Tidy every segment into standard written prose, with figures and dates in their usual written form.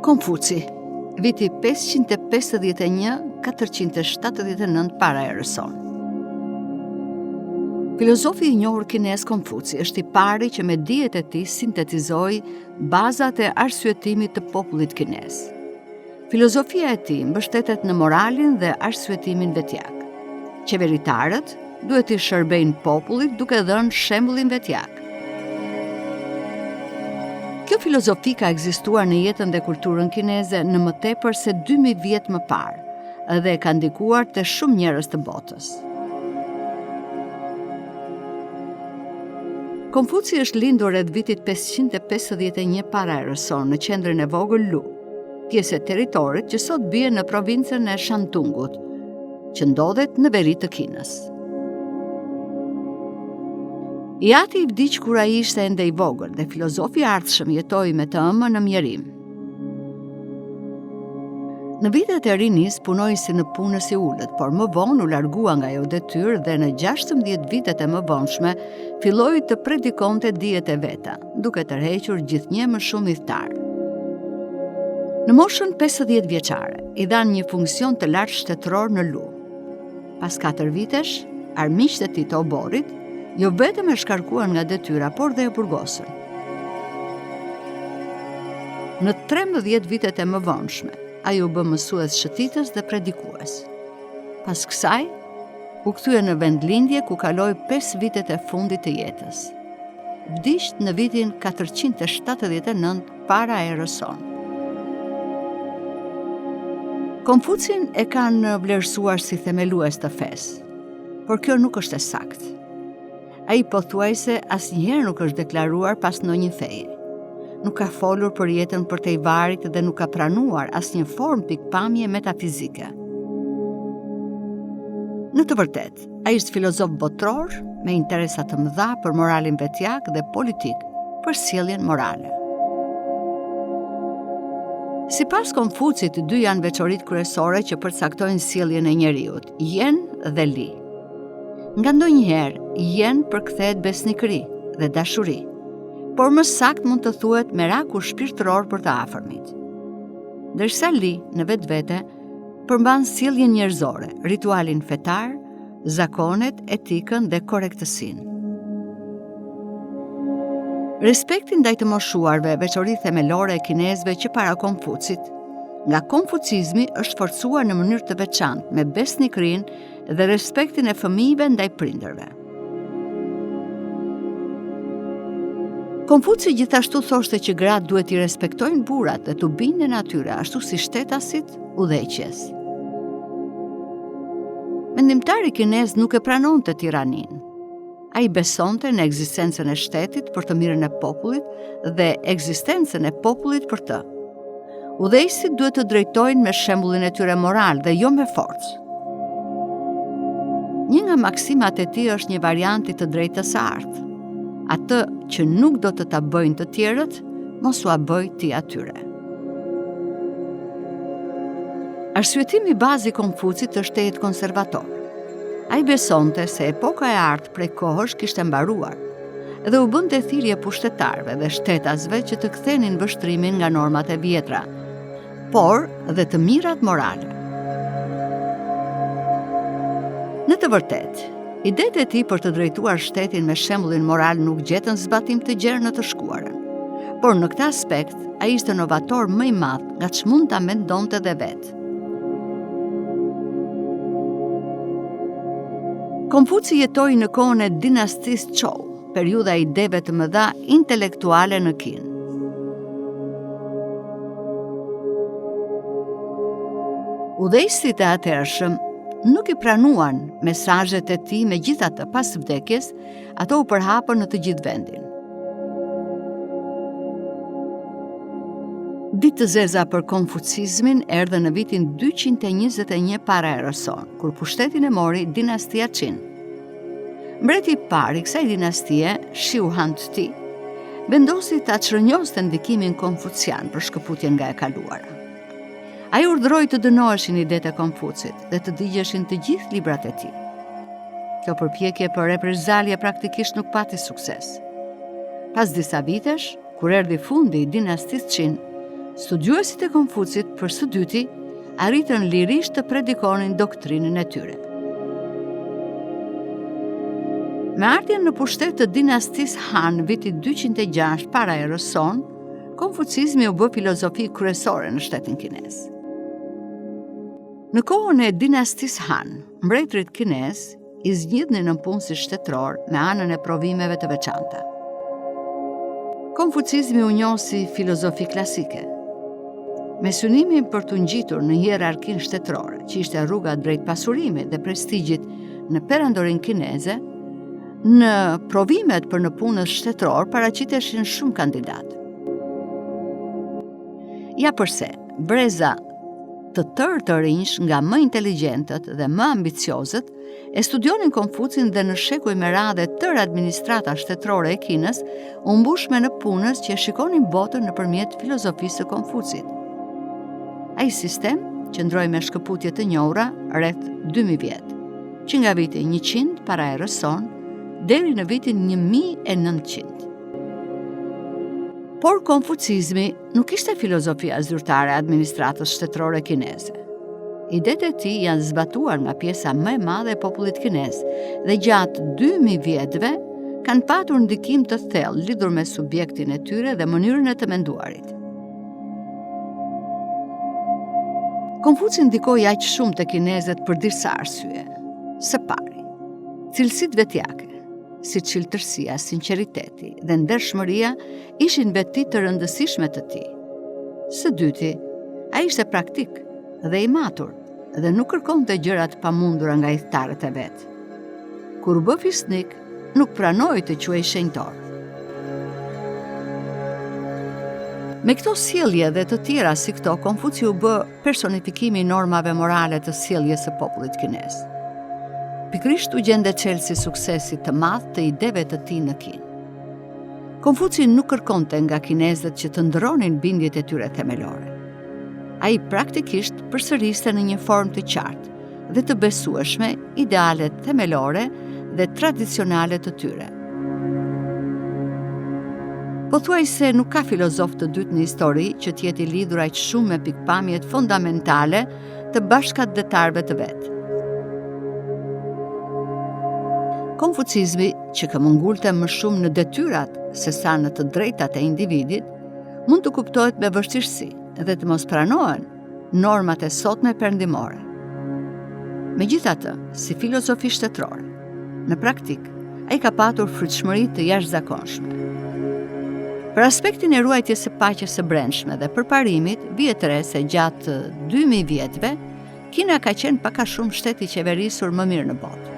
Konfuci, viti 551-479 para erës sonë. Filozofi i njohur kinez Konfuci është i pari që me dijet e tij sintetizoi bazat e arsyetimit të popullit kinez. Filozofia e tij mbështetet në moralin dhe arsyetimin vetjak. Qeveritarët duhet të shërbejnë popullit duke dhënë shembullin vetjak. Kjo filozofi ka ekzistuar në jetën dhe kulturën kineze në më tepër se 2000 vjet më parë dhe ka ndikuar te shumë njerëz të botës. Konfuci është lindur rreth vitit 551 para erës sonë në qendrën e vogël Lu, pjesë e territorit që sot bie në provincën e Shantungut, që ndodhet në veri të Kinës. I ati i vdiq kur ai ishte ende i vogël dhe filozofi i ardhshëm jetoi me të ëmën në mjerim. Në vitet e rinis punoi si në punës i ulët, por më vonë u largua nga ajo detyrë dhe në 16 vitet e më vonshme filloi të predikonte dijet e veta, duke tërhequr gjithnjë më shumë udhëtar. Në moshën 50 vjeçare, i dhanë një funksion të lartë shtetëror në Lu. Pas 4 vitesh, armiqtë e tij të oborit jo vetëm e shkarkuan nga detyra, por dhe e burgosën. Në 13 vitet e më vonshme, ai u bë mësues shëtitës dhe predikues. Pas kësaj, u kthye në vendlindje ku kaloi 5 vitet e fundit të jetës. Vdiq në vitin 479 para erës sonë. Konfucin e kanë vlerësuar si themelues të fesë, por kjo nuk është e saktë. Ai pothuajse asnjëherë nuk është deklaruar pas ndonjë feje. Nuk ka folur për jetën përtej varit dhe nuk ka pranuar asnjë formë pikpamje metafizike. Në të vërtetë, ai është filozof botror me interesa të mëdha për moralin vetjak dhe politik për sjelljen morale. Sipas Konfucit, dy janë veçoritë kryesore që përcaktojnë sjelljen e njeriut, yen dhe li. Nga ndonjëherë, yen përkthehet besnikëri dhe dashuri, por më sakt mund të thuhet meraku shpirtëror për të afërmit. Ndërsa li, në vetvete, përmban sjelljen njerëzore, ritualin fetar, zakonet, etikën dhe korrektësinë. Respekti ndaj të moshuarve, veçori themelore e kinezëve që para Konfucit, nga konfucizmi është forcuar në mënyrë të veçantë me besnikërinë dhe respektin e fëmijëve ndaj prindërve. Konfuci gjithashtu thoshte që gratë duhet i respektojnë burrat dhe t'u binden atyre ashtu si shtetasit udhëheqjes. Mendimtari kinez nuk e pranonte tiraninë. Ai besonte në ekzistencën e shtetit për të mirën e popullit dhe ekzistencën e popullit për të. Udhëheqësit duhet të drejtojnë me shembullin e tyre moral dhe jo me forcë. Një nga maksimat e tij është një variant i të drejtës së artë. Atë që nuk do të ta bëjnë të tjerët, mos ua bëj ti atyre. Arsyetimi bazë i Konfucit është te jetë konservator. Ai besonte se epoka e artë prej kohësh kishte mbaruar dhe u bënte thirrje pushtetarëve dhe shtetasve që të kthenin vështrimin nga normat e vjetra, por dhe të mirat morale. Në të vërtetë, idetë e tij për të drejtuar shtetin me shembullin moral nuk gjetën zbatim të gjerë në të shkuarën, por në këtë aspekt ai ishte novator më i madh nga ç'mund ta mendonte dhe vetë. Konfuci jetoi në kohën e dinastisë Chou, periudha e ideve të mëdha intelektuale në Kinë. Udhëheqësit e atëhershëm nuk i pranuan mesazhet e tij, megjithatë pas vdekjes, ato u përhapën në të gjithë vendin. Ditë të zeza për konfucizmin erdhe në vitin 221 para erës sonë, kur pushtetin e mori dinastia Qin. Mbreti i parë i kësaj dinastie, Shiu Han-ti, vendosi ta çrënjoste ndikimin konfucian për shkëputjen nga e kaluara. Ai urdhëroi të dënoheshin idetë e Konfucit dhe të digjeshin të gjithë librat e tij. Kjo përpjekje për reprezalje praktikisht nuk pati sukses. Pas disa vitesh, kur erdhi fundi i dinastisë Qin, Studiuesit e Konfucit për së dyti arritën lirisht të predikonin doktrinën e tyre. Me ardhjen në pushtet të dinastisë Han vitit 206 para erës son, konfucizmi u bë filozofi kryesore në shtetin kinez. Në kohën e dinastisë Han, mbretërit kinez i zgjidhnin në punë si shtetëror me anën e provimeve të veçanta. Konfucizmi u njoh si filozofi klasike, me synimin për të ngjitur në hierarkinë shtetërore, që ishte rruga drejt pasurimit dhe prestigjit në perandorin kineze. Në provimet për në punës shtetëror paraqiteshin shumë kandidatë. Ja përse, breza të tërë të rinjsh nga më inteligjentët dhe më ambiciozët e studionin Konfucin dhe në shekuj me radhë tërë administrata shtetërore e Kinës u mbushme në punës që shikonin botën nëpërmjet filozofisë së Konfucit. Ai sistem qëndroi me shkëputje të njohura rreth 2000 vjet, që nga viti 100 para erës son deri në vitin 1900. Por konfucizmi nuk ishte filozofia zyrtare e administratës shtetërore kineze. Idetë e tij janë zbatuar nga pjesa më e madhe e popullit kinez dhe gjatë 2000 vjetëve kanë patur ndikim të thellë lidhur me subjektin e tyre dhe mënyrën e të menduarit. Konfuci ndikoi aq shumë te kinezët për disa arsye. Së pari, cilësitë vetjake, si çiltërsia, sinqeriteti dhe ndershmëria ishin veti të rëndësishme të tij. Së dyti, ai ishte praktik dhe i matur dhe nuk kërkonte gjëra të pamundura nga udhëtarët e vet. Kur u bë fisnik, nuk pranoi të quhej shenjtor. Me këto sjellje dhe të tjera si këto, Konfuci u bë personifikimi i normave morale të sjelljes së popullit kinez. Pikërisht u gjende çelësi suksesit të madh të ideve të tij në Kinë. Konfuci nuk kërkonte nga kinezët që të ndronin bindjet e tyre themelore. Ai praktikisht përsëriste në një formë të qartë dhe të besueshme idealet themelore dhe tradicionale të tyre. Pothuajse nuk ka filozof të dytë në histori që të jetë i lidhur aq shumë me pikpamjet fondamentale të bashkëdhetarëve të vet. Konfucizmi, që këmbëngulte më shumë në detyrat se sa në të drejtat e individit, mund të kuptohet me vështirësi dhe të mos pranohen normat e sotme perëndimore. Megjithatë, si filozofi shtetërore, në praktik, ai ka patur frytshmëri të jashtëzakonshme. Për aspektin e ruajtjes së paqes së brendshme dhe përparimit, vihet re se gjatë 2000 vjetëve, Kina ka qenë pak a shumë shteti i qeverisur më mirë në botë.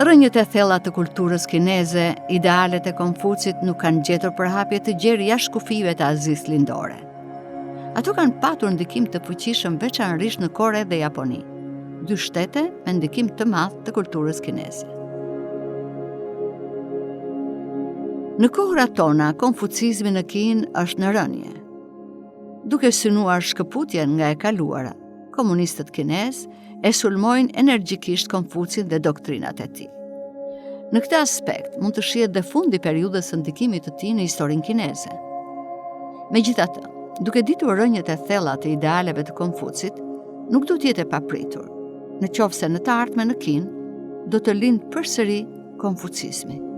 Rrënjët e thella të kulturës kineze, idealet e Konfucit nuk kanë gjetur përhapje të gjerë jashtë kufive të Azisë Lindore. Ato kanë patur ndikim të fuqishëm veçanërisht në Kore dhe Japoni, dy shtete me ndikim të madh të kulturës kineze. Në kohërat tona, konfucizmi në Kinë është në rënje. Duke synuar shkëputjen nga e kaluara, komunistët kinez e sulmojnë energjikisht Konfucin dhe doktrinat e tij. Në këtë aspekt mund të shihet dhe fundi periudhës së ndikimit të tij në historinë kineze. Megjithatë, duke ditur rënjet e thella të idealeve të Konfucit, nuk do të jetë e papritur, nëse në të ardhmen në Kinë do të lindë përsëri konfucizmi.